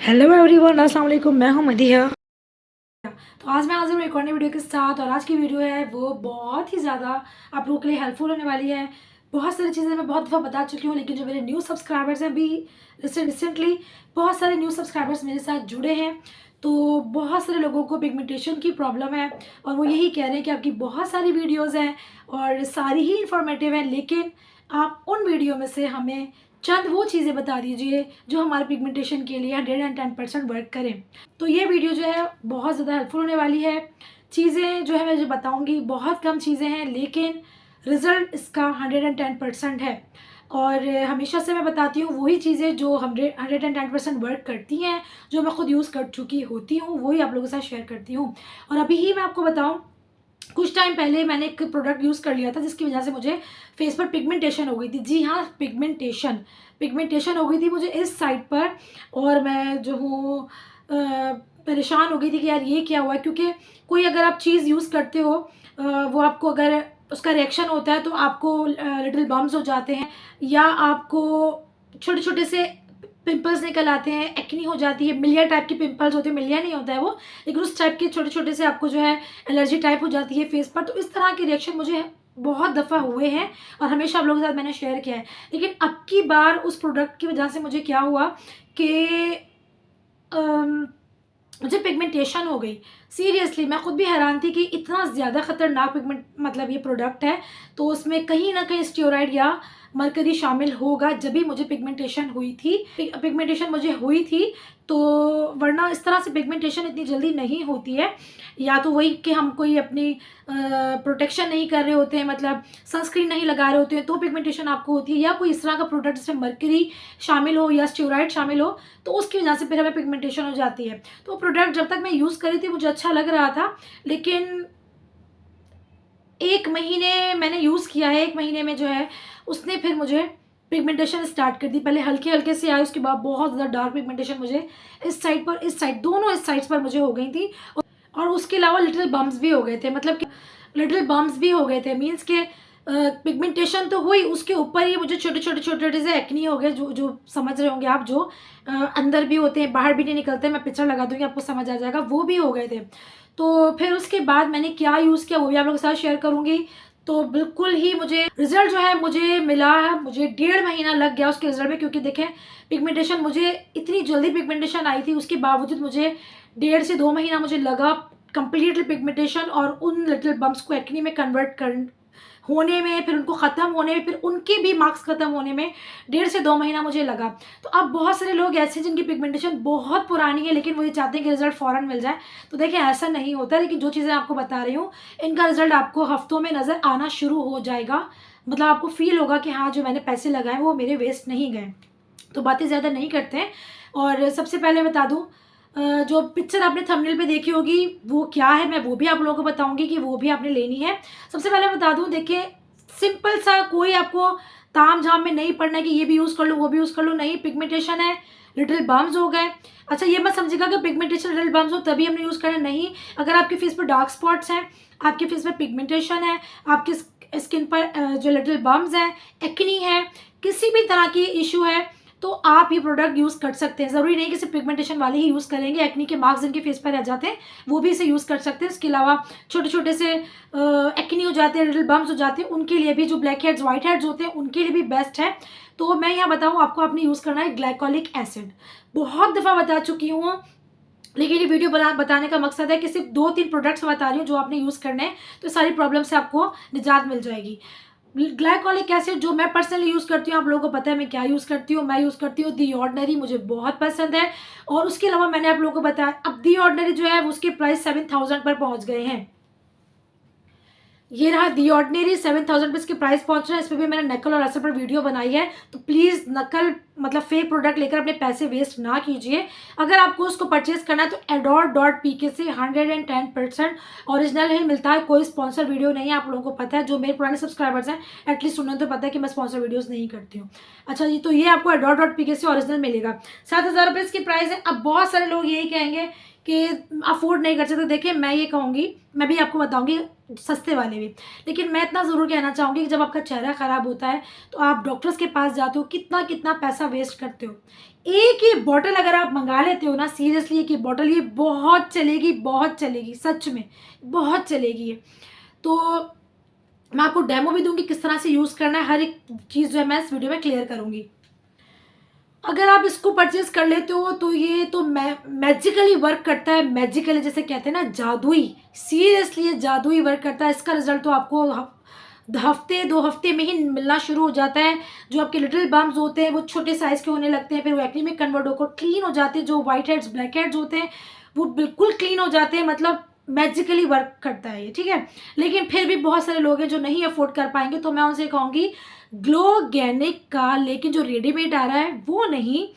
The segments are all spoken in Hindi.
हेलो एवरीवन, अस्सलाम वालेकुम। मैं हूं मदीहा। तो आज मैं हाजिर हूँ एक और नई वीडियो के साथ। और आज की वीडियो है वो बहुत ही ज़्यादा आप लोगों के लिए हेल्पफुल होने वाली है। बहुत सारी चीज़ें मैं बहुत दफ़ा बता चुकी हूँ, लेकिन जो मेरे न्यू सब्सक्राइबर्स हैं, अभी रिसेंटली बहुत सारे न्यू सब्सक्राइबर्स मेरे साथ जुड़े हैं। तो बहुत सारे लोगों को पिगमेंटेशन की प्रॉब्लम है और वो यही कह रहे हैं कि आपकी बहुत सारी वीडियोज़ हैं और सारी ही इंफॉर्मेटिव हैं, लेकिन आप उन वीडियो में से हमें चंद वो चीज़ें बता दीजिए जो हमारे पिगमेंटेशन के लिए 110% वर्क करें। तो ये वीडियो जो है बहुत ज़्यादा हेल्पफुल होने वाली है। चीज़ें जो है मैं जो बताऊँगी बहुत कम चीज़ें हैं, लेकिन रिज़ल्ट इसका 110% है। और हमेशा से मैं बताती हूँ वही चीज़ें जो 110% वर्क करती हैं, जो मैं खुद यूज़ कर चुकी होती हूँ, वही आप लोगों के साथ शेयर करती हूँ। और अभी ही मैं आपको बताऊँ, कुछ टाइम पहले मैंने एक प्रोडक्ट यूज़ कर लिया था जिसकी वजह से मुझे फेस पर पिगमेंटेशन हो गई थी। जी हाँ, पिगमेंटेशन हो गई थी मुझे इस साइड पर। और मैं जो हूँ परेशान हो गई थी कि यार ये क्या हुआ है, क्योंकि कोई अगर आप चीज़ यूज़ करते हो, वो आपको अगर उसका रिएक्शन होता है तो आपको लिटिल बम्प्स हो जाते हैं, या आपको छोटे छोटे से पिंपल्स निकल आते हैं, एक्नी हो जाती है, मिलिया टाइप के पिंपल्स होते हैं। मिलिया नहीं होता है वो, लेकिन उस टाइप के छोटे छोटे से आपको जो है एलर्जी टाइप हो जाती है फेस पर। तो इस तरह के रिएक्शन मुझे बहुत दफ़ा हुए हैं और हमेशा आप लोगों के साथ मैंने शेयर किया है। लेकिन अब की बार उस प्रोडक्ट की वजह से मुझे क्या हुआ कि अम, मुझे पिगमेंटेशन हो गई। सीरियसली मैं खुद भी हैरान थी कि इतना ज़्यादा ख़तरनाक पिगमेंट मतलब ये प्रोडक्ट है, तो उसमें कहीं न कहीं स्टेरॉइड या मरकरी शामिल होगा, जब भी मुझे पिगमेंटेशन हुई थी। पिगमेंटेशन मुझे हुई थी, तो वरना इस तरह से पिगमेंटेशन इतनी जल्दी नहीं होती है। या तो वही कि हम कोई अपनी प्रोटेक्शन नहीं कर रहे होते हैं, मतलब सनस्क्रीन नहीं लगा रहे होते हैं, तो पिगमेंटेशन आपको होती है, या कोई इस तरह का प्रोडक्ट जिसमें मरकरी शामिल हो या स्टेरॉइड शामिल हो, तो उसकी वजह से फिर हमें पिगमेंटेशन हो जाती है। तो प्रोडक्ट जब तक मैं यूज़ कर रही थी मुझे अच्छा लग रहा था, लेकिन 1 महीने मैंने यूज़ किया है, 1 महीने में जो है उसने फिर मुझे पिगमेंटेशन स्टार्ट कर दी। पहले हल्के-हल्के से आई, उसके बाद बहुत ज़्यादा डार्क पिगमेंटेशन मुझे इस साइड पर, इस साइड, दोनों इस साइड्स पर मुझे हो गई थी। और उसके अलावा लिटिल बम्प्स भी हो गए थे, मतलब कि लिटिल बम्प्स भी हो गए थे, मीन्स के पिगमेंटेशन तो हुई, उसके ऊपर ही मुझे छोटे-छोटे से एक्ने हो गए, जो जो समझ रहे होंगे आप, जो अंदर भी होते हैं, बाहर भी नहीं निकलते। मैं पिक्चर लगा दूँगी, आपको समझ आ जाएगा, वो भी हो गए थे। तो फिर उसके बाद मैंने क्या यूज़ किया वो भी आप लोगों के साथ शेयर करूँगी। तो बिल्कुल ही मुझे रिज़ल्ट जो है मुझे मिला है, मुझे 1.5 महीना लग गया उसके रिज़ल्ट में, क्योंकि देखें पिगमेंटेशन मुझे इतनी जल्दी पिगमेंटेशन आई थी, उसके बावजूद मुझे 1.5 से 2 महीना मुझे लगा कंप्लीटली पिगमेंटेशन और उन लिटिल बम्प्स को एक्ने में कन्वर्ट कर होने में, फिर उनको ख़त्म होने में, फिर उनके भी मार्क्स ख़त्म होने में 1.5 से 2 महीना मुझे लगा। तो अब बहुत सारे लोग ऐसे जिनकी पिगमेंटेशन बहुत पुरानी है, लेकिन वो ये चाहते हैं कि रिज़ल्ट फ़ौरन मिल जाए। तो देखिए ऐसा नहीं होता, लेकिन जो चीज़ें आपको बता रही हूँ, इनका रिज़ल्ट आपको हफ़्तों में नज़र आना शुरू हो जाएगा। मतलब आपको फ़ील होगा कि हाँ, जो मैंने पैसे लगाए वो मेरे वेस्ट नहीं गए। तो बातें ज़्यादा नहीं करते हैं। और सबसे पहले बता दूँ, जो पिक्चर आपने थंबनेल पे देखी होगी वो क्या है, मैं वो भी आप लोगों को बताऊँगी कि वो भी आपने लेनी है। सबसे पहले बता दूँ, देखिए सिंपल सा, कोई आपको ताम-झाम में नहीं पड़ना है कि ये भी यूज़ कर लो, वो भी यूज़ कर लो। नहीं, पिगमेंटेशन है, लिटिल बम्प्स हो गए। अच्छा, ये मत समझिएगा कि पिगमेंटेशन लिटिल बम्प्स हो तभी हमने यूज़ करना है, नहीं। अगर आपके फेस पर डार्क स्पॉट्स हैं, आपके फेस पे पिगमेंटेशन है, आपकी स्किन पर जो लिटिल बम्प्स हैं, एक्ने है, किसी भी तरह की इश्यू है, तो आप ये प्रोडक्ट यूज़ कर सकते हैं। ज़रूरी नहीं कि सिर्फ पिगमेंटेशन वाले ही यूज़ करेंगे। एक्ने के मार्क्स जिनके फेस पर रह जाते हैं वो भी इसे यूज़ कर सकते हैं। इसके अलावा छोटे-छोटे से एक्ने हो जाते हैं, लिटिल बम्प्स हो जाते हैं, उनके लिए भी, जो ब्लैक हेड्स, व्हाइट हेड्स होते हैं, उनके लिए भी बेस्ट है। तो मैं यहाँ बताऊँ आपको, आपने यूज़ करना है ग्लाइकोलिक एसिड। बहुत दफ़ा बता चुकी हूँ, लेकिन ये वीडियो बताने का मकसद है कि सिर्फ 2-3 प्रोडक्ट्स बता रही हूँ जो आपने यूज़ करने हैं, तो सारी प्रॉब्लम से आपको निजात मिल जाएगी। ग्लाइकोलिक एसिड जो मैं पर्सनली यूज़ करती हूँ, आप लोगों को पता है मैं क्या यूज़ करती हूँ। मैं यूज़ करती हूँ दी ऑर्डिनरी, मुझे बहुत पसंद है। और उसके अलावा मैंने आप लोगों को बताया, अब दी ऑर्डिनरी जो है उसके प्राइस 7000 पर पहुँच गए हैं। ये रहा दी ऑर्डिनरी, 7000 पे इसके प्राइस पहुंच रहा है। इस पे भी मैंने नकल और असर पर वीडियो बनाई है। तो प्लीज़ नकल मतलब फेक प्रोडक्ट लेकर अपने पैसे वेस्ट ना कीजिए। अगर आपको उसको परचेज़ करना है तो adore.pk से 110% ओरिजिनल ही मिलता है। कोई स्पॉन्सर वीडियो नहीं है, आप लोगों को पता है। जो मेरे पुराने सब्सक्राइबर्स हैं, एटलीस्ट उन्हें तो पता है कि मैं स्पॉन्सर वीडियोज़ नहीं करती हूँ। अच्छा जी, तो ये आपको adore.pk से ओरिजिनल मिलेगा। 7000 रुपये इसकी प्राइस है। अब बहुत सारे लोग यही कहेंगे कि अफोर्ड नहीं कर सकते। देखिए मैं ये कहूँगी, मैं भी आपको बताऊँगी, सस्ते वाले भी। लेकिन मैं इतना ज़रूर कहना चाहूँगी कि जब आपका चेहरा ख़राब होता है तो आप डॉक्टर्स के पास जाते हो, कितना कितना पैसा वेस्ट करते हो। एक ही बॉटल अगर आप मंगा लेते हो ना, सीरियसली एक ही बॉटल, ये बहुत चलेगी, बहुत चलेगी, सच में बहुत चलेगी ये। तो मैं आपको डेमो भी दूंगी किस तरह से यूज़ करना है, हर एक चीज़ जो है मैं इस वीडियो में क्लियर करूँगी। अगर आप इसको परचेज़ कर लेते हो तो ये तो मैजिकली वर्क करता है, मैजिकली जैसे कहते हैं ना, जादुई, सीरियसली ये जादुई वर्क करता है। इसका रिज़ल्ट तो आपको हफ्ते 2 हफ्ते में ही मिलना शुरू हो जाता है। जो आपके लिटिल बम्प्स होते हैं वो छोटे साइज़ के होने लगते हैं, फिर वो एक्ने में कन्वर्ट होकर क्लीन हो जाते हैं। जो व्हाइट हेड्स, ब्लैक हेड्स होते हैं वो बिल्कुल क्लीन हो जाते हैं, मतलब मैजिकली वर्क करता है ये, ठीक है। लेकिन फिर भी बहुत सारे लोग हैं जो नहीं अफोर्ड कर पाएंगे, तो मैं उनसे कहूँगी ग्लोगैनिक का, लेकिन जो रेडीमेड आ रहा है वो नहीं,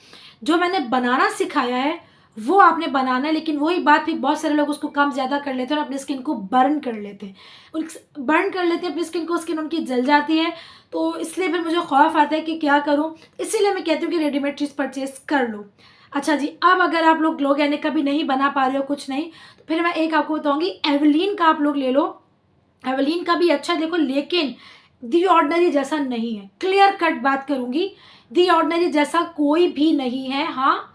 जो मैंने बनाना सिखाया है वो आपने बनाना है। लेकिन वही बात, फिर बहुत सारे लोग उसको कम ज़्यादा कर लेते हैं और अपनी स्किन को बर्न कर लेते हैं, बर्न कर लेते हैं अपनी स्किन को, स्किन उनकी जल जाती है। तो इसलिए फिर मुझे खौफ आता है कि क्या करूं, इसीलिए मैं कहती हूँ कि रेडीमेड चीज़ परचेज कर लो। अच्छा जी, अब अगर आप लोग ग्लोगैनिक का भी नहीं बना पा रहे हो, कुछ नहीं, तो फिर मैं एक आपको बताऊँगी, एवलीन का आप लोग ले लो। एवलीन का भी अच्छा देखो, लेकिन दी ऑर्डिनरी जैसा नहीं है, क्लियर कट बात करूँगी, दी ऑर्डिनरी जैसा कोई भी नहीं है। हाँ,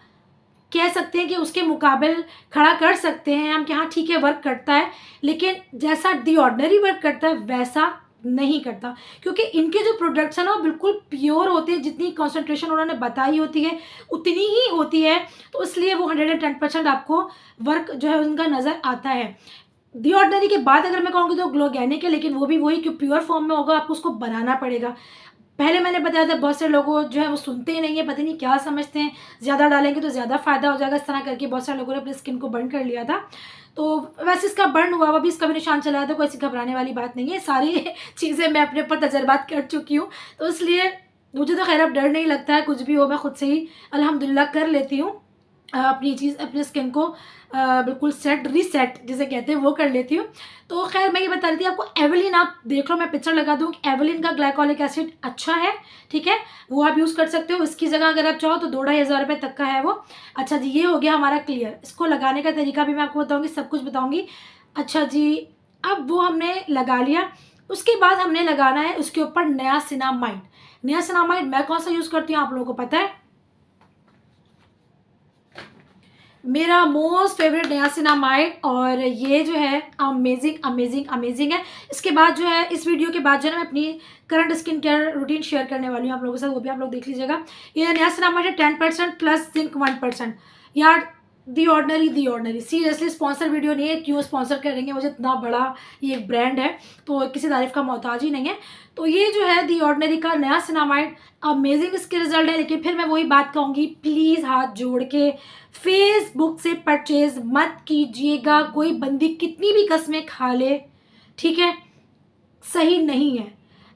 कह सकते हैं कि उसके मुकाबले खड़ा कर सकते हैं हम कि हाँ ठीक है वर्क करता है, लेकिन जैसा दी ऑर्डिनरी वर्क करता है वैसा नहीं करता, क्योंकि इनके जो प्रोडक्ट्स हैं ना वो बिल्कुल प्योर होते हैं, जितनी कॉन्सेंट्रेशन उन्होंने बताई होती है उतनी ही होती है, तो इसलिए वो 110% आपको वर्क जो है उनका नज़र आता है। दी ऑर्डिनरी के बाद अगर मैं कहूँगी तो ग्लोगैनिक है, लेकिन वो भी वही कि प्योर फॉर्म में होगा, आपको उसको बनाना पड़ेगा। पहले मैंने बताया था बहुत से लोगों जो है वो सुनते ही नहीं है, पता नहीं क्या समझते हैं, ज़्यादा डालेंगे तो ज़्यादा फ़ायदा हो जाएगा, इस तरह करके बहुत सारे लोगों ने अपनी स्किन को बर्न कर लिया था। तो वैसे इसका बर्न हुआ हुआ भी इसका भी निशान चला है, तो कोई घबराने वाली बात नहीं है, सारी चीज़ें मैं अपने ऊपर तजर्बात कर चुकी हूँ, तो इसलिए मुझे तो खैर अब डर नहीं लगता है, कुछ भी हो मैं खुद से ही अल्हम्दुलिल्लाह कर लेती हूँ। अपनी चीज़, अपने स्किन को बिल्कुल सेट, रीसेट जिसे कहते हैं वो कर लेती हूँ। तो खैर मैं ये बता रही थी आपको, एवलिन आप देख लो, मैं पिक्चर लगा दूँ, एवलिन का ग्लाइकोलिक एसिड अच्छा है, ठीक है, वो आप यूज़ कर सकते हो। इसकी जगह अगर आप चाहो तो 2-2.5 हज़ार तक का है वो। अच्छा जी, ये हो गया हमारा क्लियर। इसको लगाने का तरीका भी मैं आपको बताऊँगी, सब कुछ बताऊँगी। अच्छा जी, अब वो हमने लगा लिया, उसके बाद हमने लगाना है उसके ऊपर नियासिनामाइड। नियासिनामाइड मैं कौन सा यूज़ करती हूँ आप लोगों को पता है, मेरा मोस्ट फेवरेट नियासिनामाइड, और ये जो है अमेजिंग अमेजिंग अमेजिंग है। इसके बाद जो है, इस वीडियो के बाद जो है ना, मैं अपनी current skin care routine share करने वाली हूँ आप लोगों के साथ, वो भी आप लोग देख लीजिएगा। ये नियासिनामाइड है 10% प्लस जिंक 1%। यार दी ऑर्डिनरी सीरियसली स्पॉन्सर वीडियो नहीं है, क्यों स्पॉन्सर करेंगे, मुझे इतना बड़ा ये एक ब्रांड है तो किसी तारीफ का मोहताज ही नहीं है। तो ये जो है दी ऑर्डिनरी का नियासिनामाइड, अमेजिंग इसके रिजल्ट है। लेकिन फिर मैं वही बात कहूँगी, प्लीज़ हाथ जोड़ के फेसबुक से परचेज मत कीजिएगा, कोई बंदी कितनी भी कस्में खा ले, ठीक है, सही नहीं है।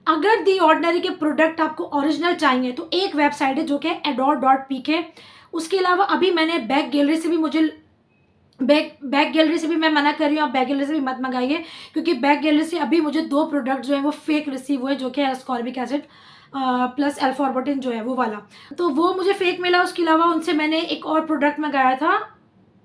अगर दी ऑर्डिनरी के प्रोडक्ट आपको ओरिजिनल चाहिए तो एक वेबसाइट है जो कि adore.pk, उसके अलावा अभी मैंने बैक गैलरी से भी, मुझे बैक गैलरी से भी मैं मना कर रही हूँ, आप बैक गैलरी से भी मत मंगाइए, क्योंकि बैक गैलरी से अभी मुझे 2 प्रोडक्ट जो है वो फेक रिसीव हुए, जो कि है एस्कॉर्बिक एसिड प्लस एल्फॉर्बिटिन जो है वो वाला, तो वो मुझे फेक मिला। उसके अलावा उनसे मैंने एक और प्रोडक्ट मंगाया था,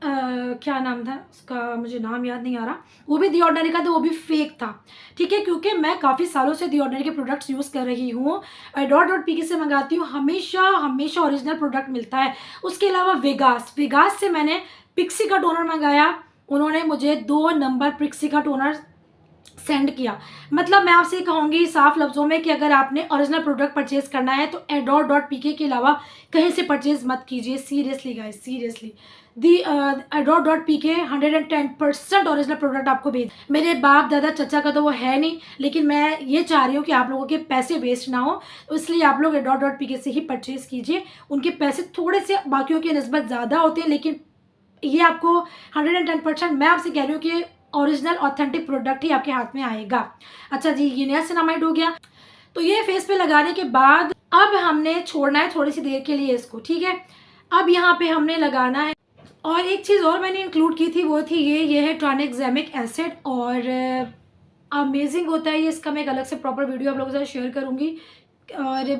क्या नाम था उसका, मुझे नाम याद नहीं आ रहा, वो भी दी ऑर्डिनरी का, तो वो भी फेक था, ठीक है, क्योंकि मैं काफ़ी सालों से दी ऑर्डिनरी के प्रोडक्ट्स यूज़ कर रही हूँ, डॉट से मंगाती हूँ, हमेशा हमेशा ओरिजिनल प्रोडक्ट मिलता है। उसके अलावा वेगास से मैंने पिक्सी का टोनर मंगाया, उन्होंने मुझे 2 नंबर पिक्सी का टोनर सेंड किया। मतलब मैं आपसे कहूँगी साफ लफ्ज़ों में कि अगर आपने ओरिजिनल प्रोडक्ट परचेज़ करना है तो adore.pk के अलावा कहीं से परचेज़ मत कीजिए, सीरियसली गाइस, सीरियसली। दी adore.pk 110% ओरिजिनल प्रोडक्ट आपको भेज, मेरे बाप दादा चचा का तो वो है नहीं, लेकिन मैं ये चाह रही हूँ कि आप लोगों के पैसे वेस्ट ना हो, तो इसलिए आप लोग adore.pk से ही परचेज़ कीजिए। उनके पैसे थोड़े से बाकियों की निस्बत ज़्यादा होते हैं, लेकिन ये आपको 110% मैं आपसे कह रही हूँ कि ओरिजिनल ऑथेंटिक प्रोडक्ट ही आपके हाथ में आएगा। अच्छा जी, ये नियासिनामाइड हो गया, तो ये फेस पे लगाने के बाद अब हमने छोड़ना है थोड़ी सी देर के लिए इसको, ठीक है। अब यहाँ पे हमने लगाना है, और एक चीज़ और मैंने इंक्लूड की थी, वो थी ये है ट्रानेक्सामिक एसिड, और अमेजिंग होता है ये, इसका मैं एक अलग से प्रॉपर वीडियो आप लोगों के साथ शेयर करूँगी। और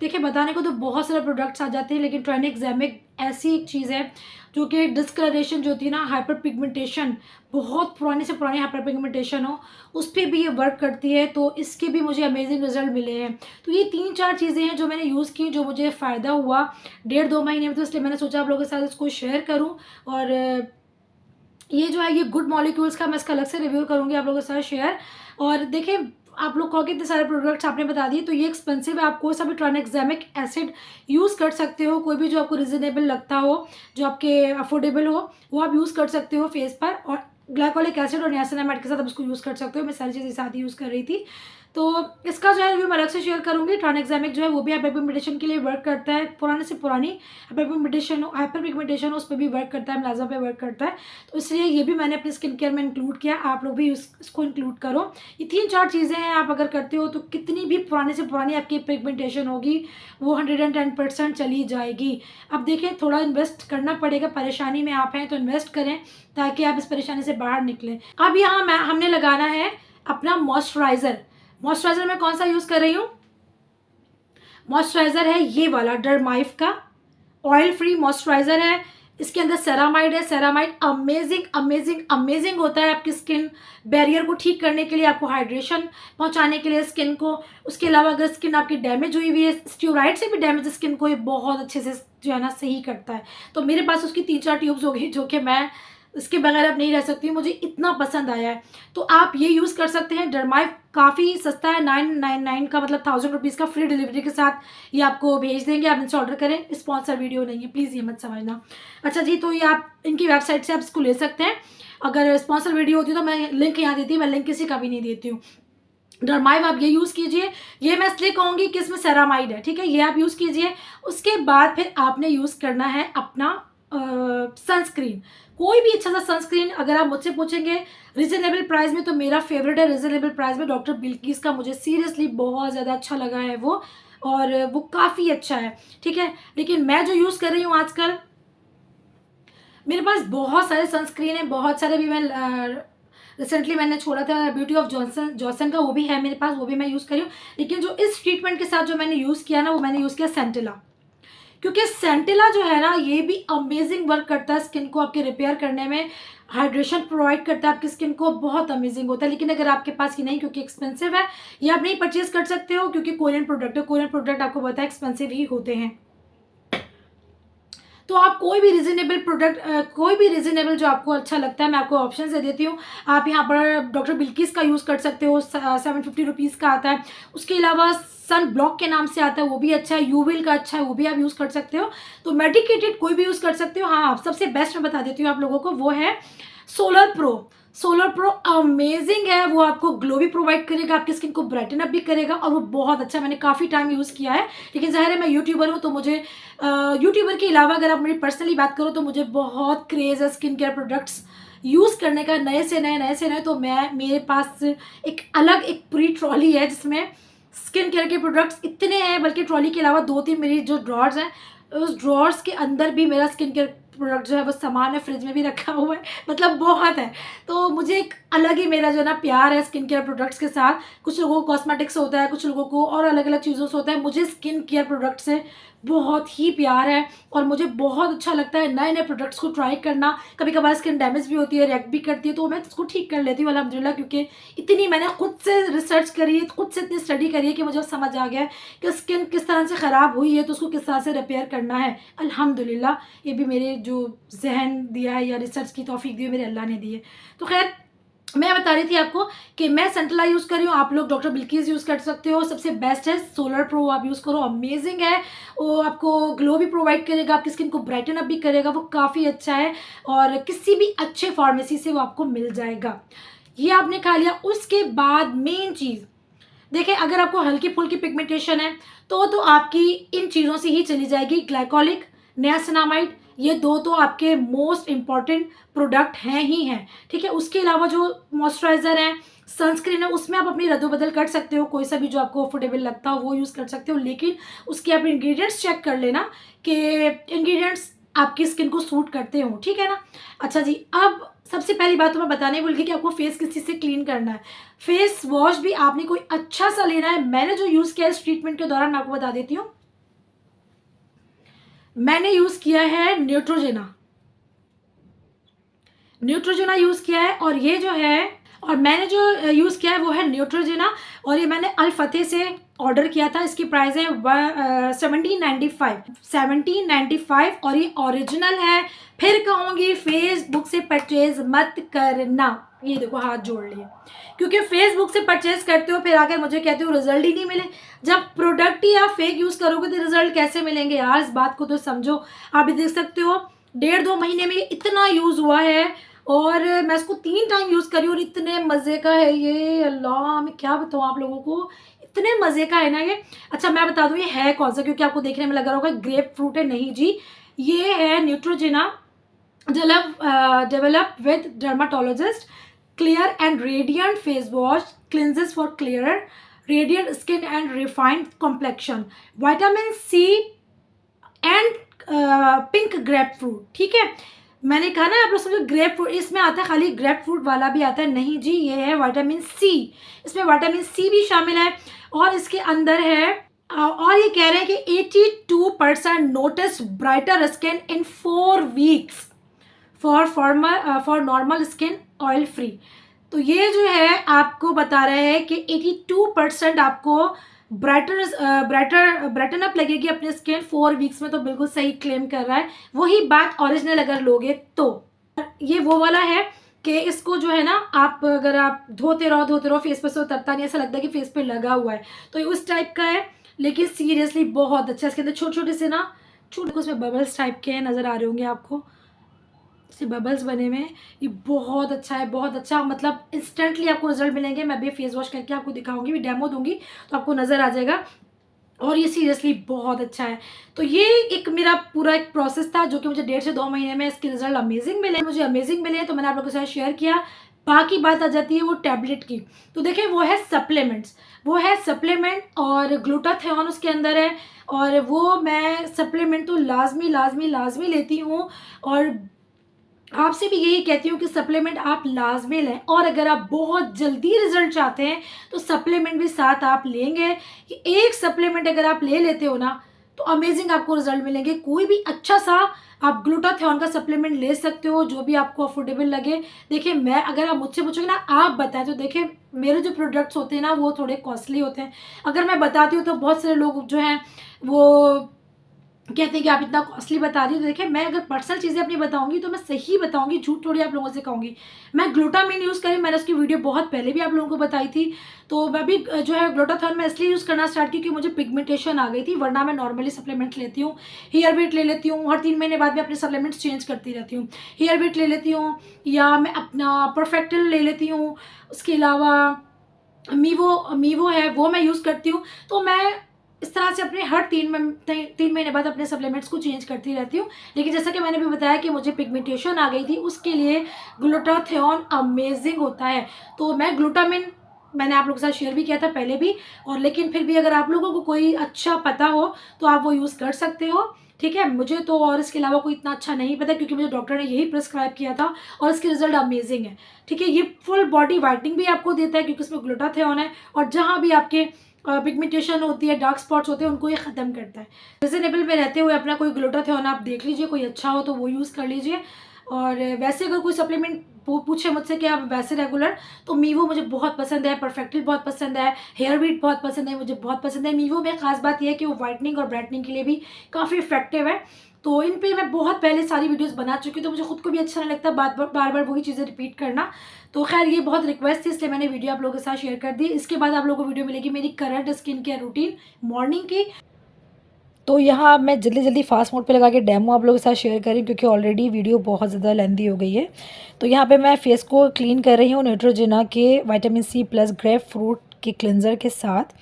देखिए, बताने को तो बहुत सारे प्रोडक्ट्स आ जाते हैं, लेकिन ट्राइनेक्ज़ामिक ऐसी एक चीज़ है जो कि डिस्कलरेशन जो होती है ना, हाइपर पिगमेंटेशन, बहुत पुराने से पुरानी हाइपर पिगमेंटेशन हो, उस पे भी ये वर्क करती है। तो इसके भी मुझे अमेजिंग रिजल्ट मिले हैं। तो ये 3-4 चीज़ें हैं जो मैंने यूज़ की, जो मुझे फ़ायदा हुआ 1.5-2 महीने में। तो इसलिए मैंने सोचा आप लोगों के साथ इसको शेयर करूँ। और ये जो है, ये गुड मॉलिक्यूल्स का मैं इसका अलग से रिव्यू करूँगी आप लोगों के साथ शेयर। और देखिए, आप लोग कहोगे इतने सारे प्रोडक्ट्स आपने बता दिए, तो ये एक्सपेंसिव है। आप कोई सा भी ट्राइनेक्ज़ामिक एसिड यूज़ कर सकते हो, कोई भी जो आपको रीज़नेबल लगता हो, जो आपके अफोर्डेबल हो, वो आप यूज़ कर सकते हो फेस पर। और ग्लाइकोलिक एसिड और नियासिनामाइड के साथ आप इसको यूज़ कर सकते हो। मैं सारी चीज़ें साथ ही यूज़ कर रही थी। तो इसका जो है रिव्यू मैं अलग से शेयर करूँगी। ट्राइनेक्ज़ामिक जो है वो भी हाइपर पिगमेंटेशन के लिए वर्क करता है। पुराने से पुरानी हाइपर पिगमेंटेशन हो, उस पे भी वर्क करता है, मेलाज़ा पे वर्क करता है। तो इसलिए ये भी मैंने अपनी स्किन केयर में इंक्लूड किया। आप लोग भी इसको इंक्लूड करो। ये 3-4 चीज़ें हैं, आप अगर करते हो तो कितनी भी पुराने से पुरानी आपकी पिगमेंटेशन होगी, वो 110% चली जाएगी। अब देखिए, थोड़ा इन्वेस्ट करना पड़ेगा, परेशानी में आप हैं तो इन्वेस्ट करें ताकि आप इस परेशानी से बाहर निकलें। अब यहाँ हमने लगाना है अपना मॉइस्चराइज़र। मॉइस्चराइज़र मैं कौन सा यूज़ कर रही हूँ? मॉइस्चराइज़र है ये वाला, डर्माइव का ऑयल फ्री मॉइस्चराइज़र है। इसके अंदर सेरामाइड है। सेरामाइड अमेजिंग अमेजिंग अमेजिंग होता है आपकी स्किन बैरियर को ठीक करने के लिए, आपको हाइड्रेशन पहुंचाने के लिए स्किन को। उसके अलावा अगर स्किन आपकी डैमेज हुई हुई है, स्टीरोइड से भी डैमेज स्किन को ये बहुत अच्छे से जो है ना सही करता है। तो मेरे पास उसकी 3-4 ट्यूब्स हो गई, जो कि मैं इसके बगैर अब नहीं रह सकती हूँ, मुझे इतना पसंद आया है। तो आप ये यूज़ कर सकते हैं। डर्माइव काफ़ी सस्ता है, 999 का, मतलब 1000 रुपीज़ का, फ्री डिलीवरी के साथ ये आपको भेज देंगे। आप इनसे ऑर्डर करें। स्पॉन्सर वीडियो नहीं है, प्लीज़ ये मत समझना। अच्छा जी, तो ये आप इनकी वेबसाइट से आप इसको ले सकते हैं। अगर स्पॉन्सर वीडियो होती तो मैं लिंक यहाँ देती, मैं लिंक किसी का भी नहीं देती हूँ। डर्माइव आप ये यूज़ कीजिए। ये मैं इसलिए कहूँगी कि इसमें सेरामाइड है, ठीक है, ये आप यूज़ कीजिए। उसके बाद फिर आपने यूज़ करना है अपना सनस्क्रीन। कोई भी अच्छा सा सनस्क्रीन अगर आप मुझसे पूछेंगे रीजनेबल प्राइस में, तो मेरा फेवरेट है रीजनेबल प्राइस में डॉक्टर बिल्किस का। मुझे सीरियसली बहुत ज़्यादा अच्छा लगा है वो, और वो काफ़ी अच्छा है, ठीक है। लेकिन मैं जो यूज़ कर रही हूँ आजकल, मेरे पास बहुत सारे सनस्क्रीन हैं, बहुत सारे भी। मैं रिसेंटली मैंने छोड़ा था ब्यूटी ऑफ जॉनसन का, वो भी है मेरे पास, वो भी मैं यूज़ कर रही हूँ। लेकिन जो इस ट्रीटमेंट के साथ जो मैंने यूज़ किया ना, वो मैंने यूज़ किया सेंटिला। क्योंकि सेंटिला जो है ना, ये भी अमेजिंग वर्क करता है स्किन को आपके रिपेयर करने में, हाइड्रेशन प्रोवाइड करता है आपकी स्किन को, बहुत अमेजिंग होता है। लेकिन अगर आपके पास ये नहीं, क्योंकि एक्सपेंसिव है, ये आप नहीं परचेज कर सकते हो, क्योंकि कोरियन प्रोडक्ट है। कोरियन प्रोडक्ट आपको पता है एक्सपेंसिव ही होते हैं। तो आप कोई भी रीज़नेबल प्रोडक्ट, कोई भी रीज़नेबल जो आपको अच्छा लगता है, मैं आपको ऑप्शन दे देती हूँ। आप यहाँ पर डॉक्टर बिल्किस का यूज़ कर सकते हो, 750 रुपीज़ का आता है। उसके अलावा सन ब्लॉक के नाम से आता है, वो भी अच्छा है। यूविल का अच्छा है, वो भी आप यूज़ कर सकते हो। तो मेडिकेटेड कोई भी यूज़ कर सकते हो। हाँ, सबसे बेस्ट मैं बता देती हूँ आप लोगों को, वो है solar pro. Solar pro amazing है, वो आपको ग्लो भी प्रोवाइड करेगा, आपकी स्किन को ब्राइटन अप भी करेगा, और वो बहुत अच्छा, मैंने काफ़ी टाइम यूज़ किया है। लेकिन ज़ाहिर है मैं यूट्यूबर हूँ, तो मुझे यूट्यूबर के अलावा अगर आप मेरी पर्सनली बात करो, तो मुझे बहुत क्रेज़ है स्किन केयर प्रोडक्ट्स यूज़ करने का, नए से नए। तो मेरे पास एक पूरी ट्रॉली है जिसमें स्किन केयर के प्रोडक्ट्स इतने हैं, बल्कि ट्रॉली के अलावा 2-3 मेरी जो ड्रॉर्स हैं, उस ड्रॉर्स के अंदर भी मेरा स्किन केयर प्रोडक्ट जो है वो सामान है, फ्रिज में भी रखा हुआ है, मतलब बहुत है। तो मुझे एक अलग ही मेरा जो है ना प्यार है स्किन केयर प्रोडक्ट्स के साथ। कुछ लोगों को कॉस्मेटिक्स होता है, कुछ लोगों को और अलग अलग चीज़ों से होता है, मुझे स्किन केयर प्रोडक्ट से बहुत ही प्यार है। और मुझे बहुत अच्छा लगता है नए नए प्रोडक्ट्स को ट्राई करना। कभी कभार स्किन डैमेज भी होती है, रिएक्ट भी करती है, तो मैं उसको ठीक कर लेती हूँ अल्हम्दुलिल्लाह। क्योंकि इतनी मैंने खुद से रिसर्च करी है, खुद से इतनी स्टडी करी है कि मुझे समझ आ गया है कि स्किन किस तरह से ख़राब हुई है, तो उसको किस तरह से रिपेयर करना है। अल्हम्दुलिल्लाह, ये भी मेरे जो जहन दिया है या रिसर्च की तौफीक दी है, मेरे अल्लाह ने दी है। तो खैर, मैं बता रही थी आपको कि मैं सेंटिला यूज़ कर रही हूँ, आप लोग डॉक्टर बिल्किस यूज़ कर सकते हो। सबसे बेस्ट है सोलर प्रो, आप यूज़ करो, अमेजिंग है। वो आपको ग्लो भी प्रोवाइड करेगा, आपकी स्किन को ब्राइटन अप भी करेगा, वो काफ़ी अच्छा है। और किसी भी अच्छे फार्मेसी से वो आपको मिल जाएगा। ये आपने खा लिया। उसके बाद मेन चीज़ देखिए, अगर आपको हल्की फुल्की पिगमेंटेशन है, तो आपकी इन चीज़ों से ही चली जाएगी। ग्लाइकोलिक, नियासिनामाइड, ये दो तो आपके मोस्ट इम्पॉर्टेंट प्रोडक्ट हैं ही हैं, ठीक है। उसके अलावा जो मॉइस्चराइज़र है, सनस्क्रीन है, उसमें आप अपनी रद्दोबदल कर सकते हो, कोई सा भी जो आपको अफोर्डेबल लगता हो वो यूज़ कर सकते हो। लेकिन उसके आप इंग्रेडिएंट्स चेक कर लेना कि इंग्रेडिएंट्स आपकी स्किन को सूट करते हो, ठीक है ना। अच्छा जी, अब सबसे पहली बात तो मैं बताने भूल गई कि आपको फेस किस चीज़ से क्लीन करना है। फेस वॉश भी आपने कोई अच्छा सा लेना है। मैंने जो यूज़ किया इस ट्रीटमेंट के दौरान, मैं आपको बता देती हूँ, मैंने यूज़ किया है न्यूट्रोजेना, न्यूट्रोजेना यूज़ किया है। और ये जो है, और मैंने जो यूज़ किया है वो है न्यूट्रोजेना, और ये मैंने अल फतेह से ऑर्डर किया था। इसकी प्राइस है 1795 और ये ओरिजिनल है। फिर कहूँगी फेसबुक से परचेज मत करना। ये देखो हाथ जोड़ लिए, क्योंकि फेसबुक से परचेज करते हो फिर आकर मुझे कहते हो रिजल्ट ही नहीं मिले। जब प्रोडक्ट ही आप फेक यूज़ करोगे तो रिजल्ट कैसे मिलेंगे यार, इस बात को तो समझो। आप भी देख सकते हो 1.5-2 महीने में इतना यूज़ हुआ है, और मैं इसको 3 टाइम यूज़ करी और इतने मज़े का है ये। अल्लाह, मैं क्या बताऊँ आप लोगों को, इतने मज़े का है ना ये। अच्छा मैं बता दूँ ये है कौन सा, क्योंकि आपको देखने में लग रहा होगा ग्रेप फ्रूट है। नहीं जी, ये है Neutrogena develop with dermatologist clear and radiant face wash, cleanses for clear radiant skin and refined complexion, vitamin C and pink grapefruit. ठीक है, मैंने कहा ना आप लोग समझो ग्रेप फ्रूट, इसमें आता है खाली ग्रेप फ्रूट वाला भी आता है। नहीं जी, ये है विटामिन सी, इसमें विटामिन सी भी शामिल है। और इसके अंदर है और ये कह रहे हैं कि 82% notice brighter skin in 4 weeks for normal skin oil free. तो ये जो है आपको बता रहे हैं कि 82% आपको ब्राइटन अप लगेगी अपने स्किन 4 वीक्स में। तो बिल्कुल सही क्लेम कर रहा है। वही बात ओरिजिनल अगर लोगे तो ये वो वाला है कि इसको जो है ना, आप अगर आप धोते रहो फेस पे से उतरता नहीं, ऐसा लगता है कि फेस पे लगा हुआ है। तो ये उस टाइप का है, लेकिन सीरियसली बहुत अच्छा है। इसके अंदर छोटे छोटे से ना, छोटे उसमें बबल्स टाइप के हैं, नज़र आ रहे होंगे आपको, से बबल्स बने हुए हैं। ये बहुत अच्छा है, बहुत अच्छा, मतलब इंस्टेंटली आपको रिजल्ट मिलेंगे। मैं भी फेस वॉश करके आपको दिखाऊंगी, भी डेमो दूंगी तो आपको नज़र आ जाएगा। और ये सीरियसली बहुत अच्छा है। तो ये एक मेरा पूरा एक प्रोसेस था जो कि मुझे 1.5 से 2 महीने में इसके रिजल्ट अमेजिंग मिले, मुझे अमेजिंग मिले, तो मैंने आप लोगों के साथ शेयर किया। बाकी बात आ जाती है वो टैबलेट की। तो देखें वो है सप्लीमेंट्स, वो है सप्लीमेंट और ग्लूटाथियोन उसके अंदर है। और वो मैं सप्लीमेंट तो लाजमी लेती हूँ, और आपसे भी यही कहती हूँ कि सप्लीमेंट आप लाजमी लें। और अगर आप बहुत जल्दी रिजल्ट चाहते हैं तो सप्लीमेंट भी साथ आप लेंगे। कि एक सप्लीमेंट अगर आप ले लेते हो ना तो अमेजिंग आपको रिजल्ट मिलेंगे। कोई भी अच्छा सा आप ग्लूटाथियोन का सप्लीमेंट ले सकते हो, जो भी आपको अफोर्डेबल लगे। देखिए मैं, अगर आप मुझसे पूछोगे ना आप बताएं, तो देखिए मेरे जो प्रोडक्ट्स होते हैं ना वो थोड़े कॉस्टली होते हैं। अगर मैं बताती हूँ तो बहुत सारे लोग जो हैं वो कहते हैं कि आप इतना कॉस्टली बता रही हो। तो देखिए मैं अगर पर्सनल चीज़ें अपनी बताऊंगी तो मैं सही बताऊंगी, झूठ थोड़ी आप लोगों से कहूँगी। मैं ग्लूटामिन यूज़ करी, मैंने उसकी वीडियो बहुत पहले भी आप लोगों को बताई थी। तो मैं भी जो है ग्लूटाथियोन मैं इसलिए यूज़ करना स्टार्ट की क्योंकि मुझे पिगमेंटेशन आ गई थी, वरना मैं नॉर्मली सप्लीमेंट्स लेती हूँ। हेयर वेट ले लेती हूँ, हर 3 महीने बाद मैं अपने सप्लीमेंट्स चेंज करती रहती हूँ। हेयर वेट ले लेती हूँ, या मैं अपना परफेक्टल ले लेती हूँ। उसके अलावा मीवो है वो मैं यूज़ करती हूँ। तो मैं इस तरह से अपने हर 3 महीने बाद अपने सप्लीमेंट्स को चेंज करती रहती हूँ। लेकिन जैसा कि मैंने भी बताया कि मुझे पिगमेंटेशन आ गई थी, उसके लिए ग्लूटाथियोन अमेजिंग होता है। तो मैं ग्लूटामिन मैंने आप लोगों के साथ शेयर भी किया था पहले भी, और लेकिन फिर भी अगर आप लोगों को कोई अच्छा पता हो तो आप वो यूज़ कर सकते हो। ठीक है, मुझे तो और इसके अलावा कोई इतना अच्छा नहीं पता, क्योंकि मुझे डॉक्टर ने यही प्रिस्क्राइब किया था और इसके रिजल्ट अमेजिंग है। ठीक है, ये फुल बॉडी वाइटनिंग भी आपको देता है क्योंकि इसमें ग्लूटाथियोन है, और जहाँ भी आपके पिगमेंटेशन होती है, डार्क स्पॉट्स होते हैं, उनको ये ख़त्म करता है। रिजनेबल में रहते हुए अपना कोई ग्लूटाथियोन आप देख लीजिए, कोई अच्छा हो तो वो यूज़ कर लीजिए। और वैसे अगर कोई सप्लीमेंट पूछे मुझसे कि आप वैसे रेगुलर, तो मीवो मुझे बहुत पसंद है, परफेक्टिल बहुत पसंद है, हेयर वीट बहुत पसंद है, मुझे बहुत पसंद है। मीवो में ख़ास बात यह है कि वो वाइटनिंग और ब्राइटनिंग के लिए भी काफ़ी इफेक्टिव है। तो इन पे मैं बहुत पहले सारी वीडियोस बना चुकी हूँ, तो मुझे खुद को भी अच्छा नहीं लगता बार बार वही चीज़ें रिपीट करना। तो खैर ये बहुत रिक्वेस्ट थी, इसलिए मैंने वीडियो आप लोगों के साथ शेयर कर दी। इसके बाद आप लोगों को वीडियो मिलेगी मेरी current skin care routine morning की। तो यहाँ मैं जल्दी फास्ट मोड पे लगा के डेमो आप लोगों के साथ शेयर करी, क्योंकि ऑलरेडी वीडियो बहुत ज़्यादा लेंदी हो गई है। तो यहाँ पे मैं फेस को क्लीन कर रही हूँ न्यूट्रोजेना के vitamin C plus grapefruit के क्लिनज़र के साथ।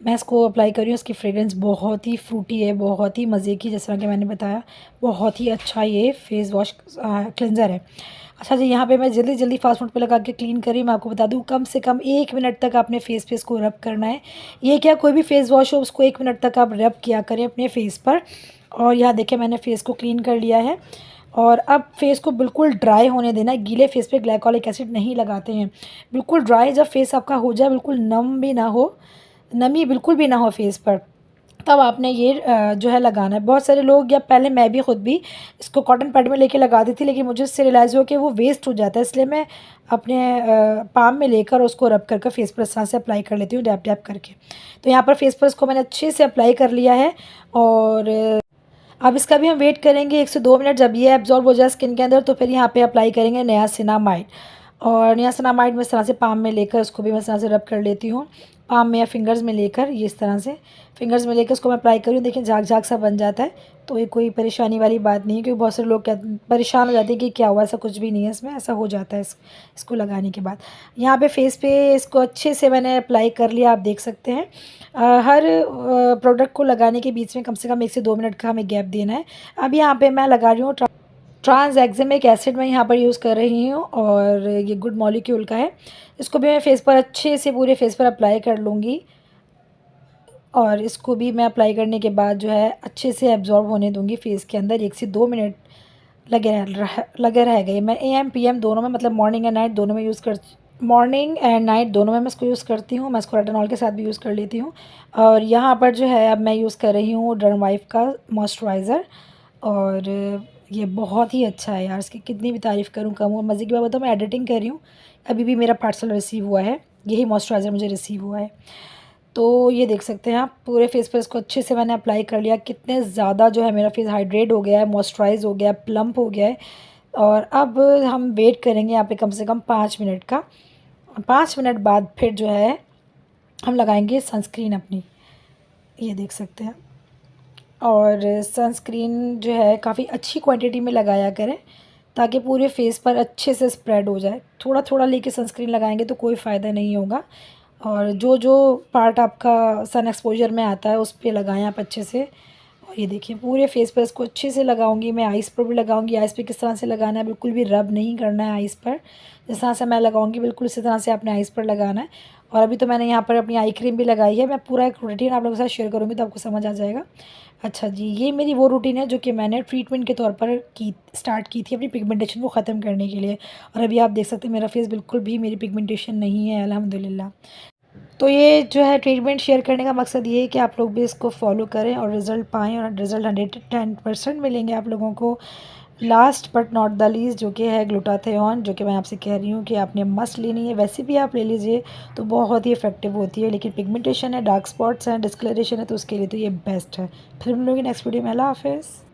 मैं इसको अप्लाई कर रही हूँ। इसकी फ्रेग्रेंस बहुत ही फ्रूटी है, बहुत ही मज़े की, जैसा कि मैंने बताया बहुत ही अच्छा ये फेस वॉश क्लिनज़र है। अच्छा जी, यहाँ पे मैं जल्दी फास्ट फूड पे लगा के क्लीन करी। मैं आपको बता दूँ कम से कम 1 मिनट तक आपने फेस पे इसको रब करना है। ये क्या, कोई भी फेस वॉश हो उसको 1 मिनट तक आप रब किया करें अपने फेस पर। और यहाँ देखें मैंने फेस को क्लीन कर लिया है, और अब फेस को बिल्कुल ड्राई होने देना है। गीले फेस पे ग्लाइकोलिक एसिड नहीं लगाते हैं, बिल्कुल ड्राई जब फेस आपका हो जाए, बिल्कुल नम भी ना हो, नमी बिल्कुल भी ना हो फेस पर, तब आपने ये जो है लगाना है। बहुत सारे लोग, या पहले मैं भी खुद भी इसको कॉटन पैड में लेके लगाती थी, लेकिन मुझे इससे रियलाइज़ हुआ कि वो वेस्ट हो जाता है, इसलिए मैं अपने पाम में लेकर उसको रब कर कर फेस पर इस तरह से अप्लाई कर लेती हूँ, डैप डैप करके। तो यहाँ पर फेस पर इसको मैंने अच्छे से अप्लाई कर लिया है। और अब इसका भी हम वेट करेंगे 1 से 2 मिनट। जब ये एब्ज़ॉर्ब हो जाए स्किन के अंदर, तो फिर यहाँ पे अप्लाई करेंगे नियासिनामाइड। और नियासिनामाइड में इस तरह से पाम में लेकर उसको भी मैं इस तरह से रब कर लेती हूँ। पाम में या फिंगर्स में लेकर, ये इस तरह से फिंगर्स में लेकर उसको मैं अप्लाई करूँ। देखिए झाग-झाग सा बन जाता है, तो ये कोई परेशानी वाली बात नहीं है, क्योंकि बहुत सारे लोग परेशान हो जाते हैं कि क्या हुआ, ऐसा कुछ भी नहीं है इसमें, ऐसा हो जाता है इसको लगाने के बाद। यहाँ पे फेस पे इसको अच्छे से मैंने अप्लाई कर लिया, आप देख सकते हैं। हर प्रोडक्ट को लगाने के बीच में कम से कम 1 से 2 मिनट का हमें गैप देना है। अब यहाँ पे मैं लगा रही हूँ ट्रांस एक्जेमिक एसिड, मैं यहाँ पर यूज़ कर रही हूँ, और ये गुड मॉलिक्यूल का है। इसको भी मैं फेस पर अच्छे से पूरे फेस पर अप्लाई कर लूँगी, और इसको भी मैं अप्लाई करने के बाद जो है अच्छे से एब्ज़ॉर्ब होने दूँगी फेस के अंदर। 1 से 2 मिनट लगे रहेगा ये। मैं एएम पीएम दोनों में, मतलब मॉर्निंग एंड नाइट दोनों में यूज़ कर मॉर्निंग एंड नाइट दोनों में मैं इसको यूज़ करती हूँ। मैं इसको रेटिनॉल के साथ भी यूज़ कर लेती हूँ। और यहाँ पर जो है अब मैं यूज़ कर रही हूँ डर्माइफ का मॉइस्चराइज़र, और ये बहुत ही अच्छा है यार, इसकी कितनी भी तारीफ़ करूँ कम हो। मज़े की बात बताऊँ, मैं एडिटिंग कर रही हूँ, अभी भी मेरा पार्सल रिसीव हुआ है, यही मॉइस्चराइज़र मुझे रिसीव हुआ है। तो ये देख सकते हैं आप, पूरे फेस पे इसको अच्छे से मैंने अप्लाई कर लिया। कितने ज़्यादा जो है मेरा फेस हाइड्रेट हो गया है, मॉइस्चराइज़ हो गया है, प्लम्प हो गया है। और अब हम वेट करेंगे यहाँ पे कम से कम 5 मिनट का। 5 मिनट बाद फिर जो है हम लगाएंगे सनस्क्रीन अपनी, ये देख सकते हैं। और सनस्क्रीन जो है काफ़ी अच्छी क्वांटिटी में लगाया करें, ताकि पूरे फेस पर अच्छे से स्प्रेड हो जाए। थोड़ा थोड़ा लेके सनस्क्रीन लगाएंगे तो कोई फ़ायदा नहीं होगा। और जो जो पार्ट आपका सन एक्सपोजर में आता है उस पे लगाएं आप अच्छे से। और ये देखिए पूरे फेस पर इसको अच्छे से लगाऊंगी। मैं आइस पर भी लगाऊंगी। आइस पे किस तरह से लगाना है, बिल्कुल भी रब नहीं करना है आइस पर। जिस तरह से मैं लगाऊंगी बिल्कुल इसी तरह से आपने आइस पर लगाना है। और अभी तो मैंने यहाँ पर अपनी आई क्रीम भी लगाई है। मैं पूरा एक रूटीन आप लोगों के साथ शेयर करूँगी तो आपको समझ आ जाएगा। अच्छा जी, ये मेरी वो रूटीन है जो कि मैंने ट्रीटमेंट के तौर पर स्टार्ट की थी अपनी पिगमेंटेशन को ख़त्म करने के लिए। और अभी आप देख सकते हैं मेरा फेस बिल्कुल भी मेरी पिगमेंटेशन नहीं है, अल्हम्दुलिल्लाह। तो ये जो है ट्रीटमेंट शेयर करने का मकसद ये है कि आप लोग भी इसको फॉलो करें और रिज़ल्ट पाएँ, और रिज़ल्ट 110% मिलेंगे आप लोगों को। Last but not the least जो कि है ग्लूटाथियोन, जो कि मैं आपसे कह रही हूँ कि आपने मस्ट लेनी है। वैसे भी आप ले लीजिए तो बहुत ही इफ़ेक्टिव होती है, लेकिन पिगमेंटेशन है, डार्क स्पॉट्स हैं, डिस्कलरेशन है, तो उसके लिए तो ये बेस्ट है। फिर हम लोग नेक्स्ट वीडियो में, अल्लाह हाफ़िज़।